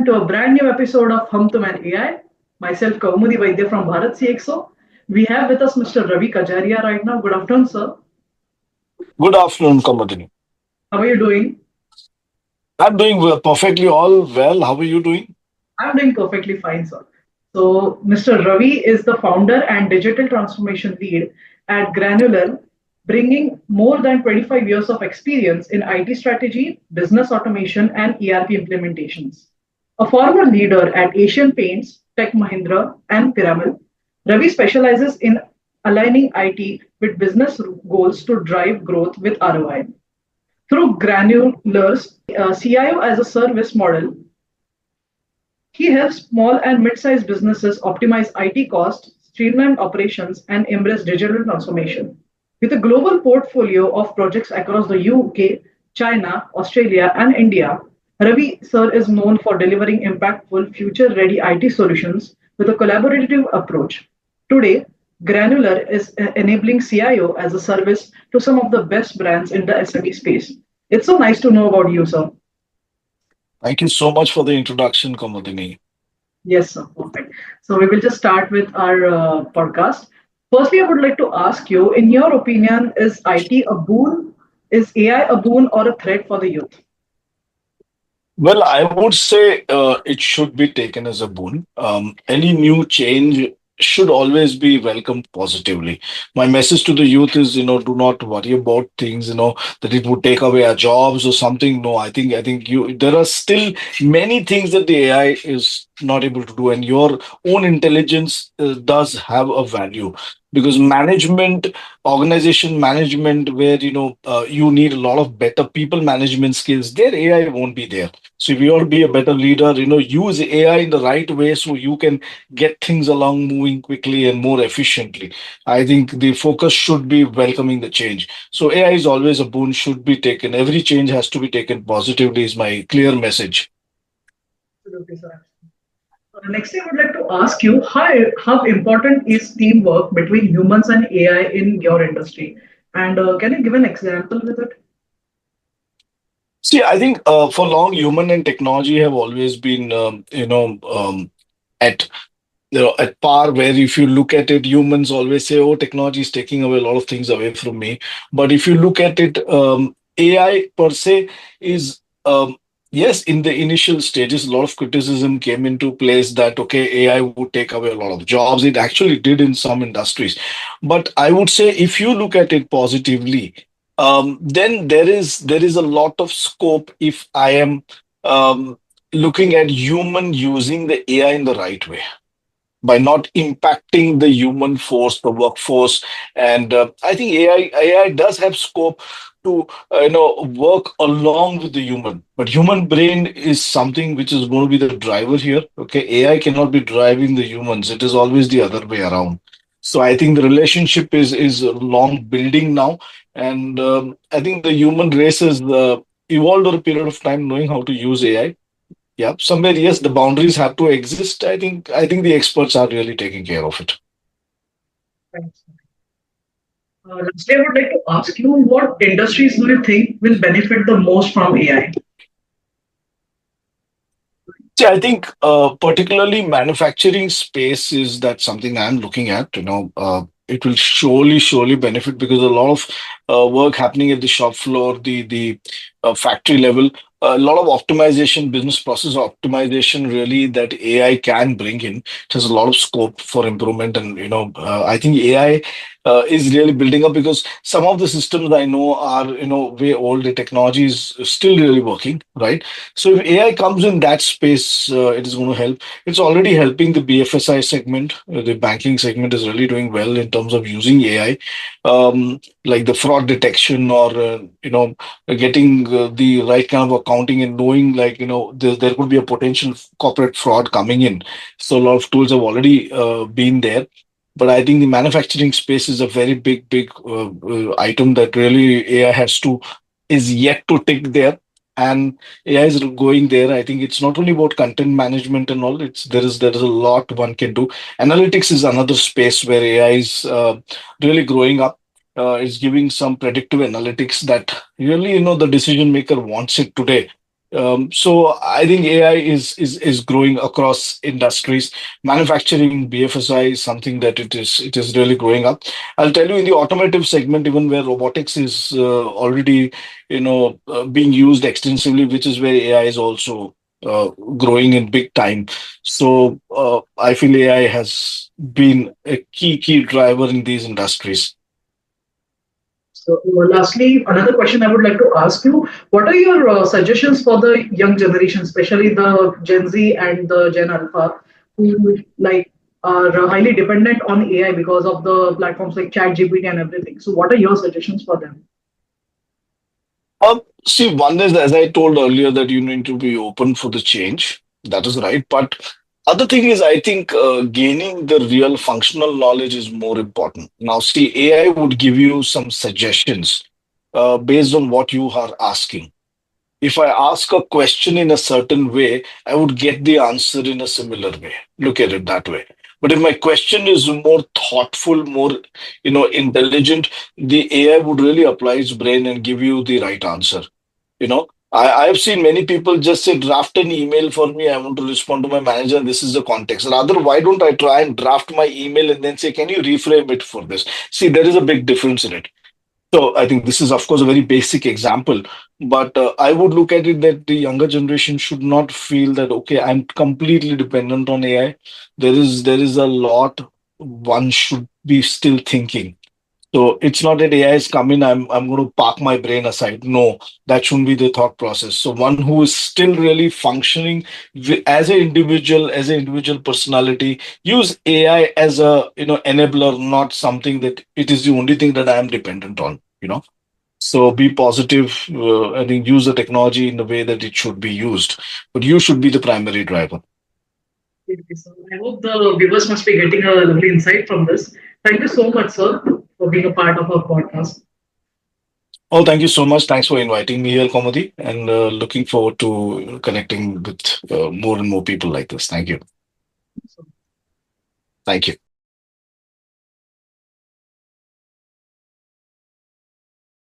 to a brand new episode of Hum Tum and AI. Myself, Kaumudi Vaidya from Bharat CXO. We have with us Mr. Ravi Kajaria right now. Good afternoon, sir. Good afternoon, Kamadini. How are you doing? I'm doing perfectly all well. How are you doing? I'm doing perfectly fine, sir. So, Mr. Ravi is the founder and digital transformation lead at Granular, bringing more than 25 years of experience in IT strategy, business automation, and ERP implementations. A former leader at Asian Paints, Tech Mahindra, and Piramal, Ravi specializes in aligning IT with business goals to drive growth with ROI. Through Granular's CIO as a service model, he helps small and mid-sized businesses optimize IT costs, streamline operations, and embrace digital transformation. With a global portfolio of projects across the UK, China, Australia, and India, Ravi Sir is known for delivering impactful, future-ready IT solutions with a collaborative approach. Today, Granular is enabling CIO as a service to some of the best brands in the SME space. It's so nice to know about you, sir. Thank you so much for the introduction, Kamadini. Yes, sir. Perfect. So we will just start with our podcast. Firstly, I would like to ask you, in your opinion, is IT a boon? Is AI a boon or a threat for the youth? Well, I would say it should be taken as a boon. Any new change should always be welcomed positively. My message to the youth is, do not worry about things, that it would take away our jobs or something. No, I think there are still many things that the AI is not able to do, and your own intelligence does have a value because organization management, where you need a lot of better people management skills, there AI won't be there. So if you want to be a better leader, use AI in the right way so you can get things along moving quickly and more efficiently. I think the focus should be welcoming the change. So AI is always a boon, should be taken. Every change has to be taken positively, is my clear message. Absolutely, sir. Next, I would like to ask you, how important is teamwork between humans and AI in your industry? And can you give an example with it? See, I think for long, human and technology have always been, at at par, where if you look at it, humans always say, oh, technology is taking away a lot of things away from me. But if you look at it, AI per se is, yes, in the initial stages, a lot of criticism came into place that, okay, AI would take away a lot of jobs. It actually did in some industries. But I would say if you look at it positively, then there is a lot of scope if I am looking at human using the AI in the right way by not impacting the human force, the workforce. And I think AI does have scope to work along with the human. But human brain is something which is going to be the driver here. Okay, AI cannot be driving the humans. It is always the other way around. So I think the relationship is long building now, and I think the human race has evolved over a period of time knowing how to use AI. Yeah, somewhere, yes, the boundaries have to exist. I think the experts are really taking care of it. Thanks. Lastly, I would like to ask you, what industries do you think will benefit the most from AI? See, I think particularly manufacturing space is that something I'm looking at. It will surely benefit because a lot of work happening at the shop floor, the factory level, a lot of optimization, business process optimization, really that AI can bring in. It has a lot of scope for improvement, and I think AI is really building up because some of the systems I know are way old. The technology is still really working, right? So if AI comes in that space, it is going to help. It's already helping the BFSI segment. The banking segment is really doing well in terms of using AI, like the fraud detection or getting the right kind of accounting and knowing, like there could be a potential corporate fraud coming in. So a lot of tools have already been there. But I think the manufacturing space is a very big item that really AI is yet to tick there, and AI is going there. I think it's not only about content management and all. There is a lot one can do. Analytics is another space where AI is really growing up. It's giving some predictive analytics that really the decision maker wants it today. So I think AI is growing across industries. Manufacturing, BFSI is something that it is really growing up. I'll tell you, in the automotive segment, even where robotics is already being used extensively, which is where AI is also growing in big time. So I feel AI has been a key driver in these industries. So, lastly, another question I would like to ask you: what are your suggestions for the young generation, especially the Gen Z and the Gen Alpha, who like are highly dependent on AI because of the platforms like ChatGPT and everything? So, what are your suggestions for them? See, one is, as I told earlier, that you need to be open for the change. That is right. But other thing is, I think gaining the real functional knowledge is more important. Now, see, AI would give you some suggestions based on what you are asking. If I ask a question in a certain way, I would get the answer in a similar way. Look at it that way. But if my question is more thoughtful, more intelligent, the AI would really apply its brain and give you the right answer. I've seen many people just say, draft an email for me. I want to respond to my manager. And this is the context. Rather, why don't I try and draft my email and then say, can you reframe it for this? See, there is a big difference in it. So I think this is, of course, a very basic example, but I would look at it that the younger generation should not feel that, okay, I'm completely dependent on AI. There is a lot one should be still thinking. So it's not that AI is coming, I'm going to park my brain aside. No, that shouldn't be the thought process. So one who is still really functioning as an individual personality, use AI as a enabler, not something that it is the only thing that I am dependent on. So be positive. I think use the technology in the way that it should be used, but you should be the primary driver. Okay, so I hope the viewers must be getting a lovely insight from this. Thank you so much, sir, for being a part of our podcast. Oh, thank you so much. Thanks for inviting me here, Komati, and looking forward to connecting with more and more people like this. Thank you. So Thank you.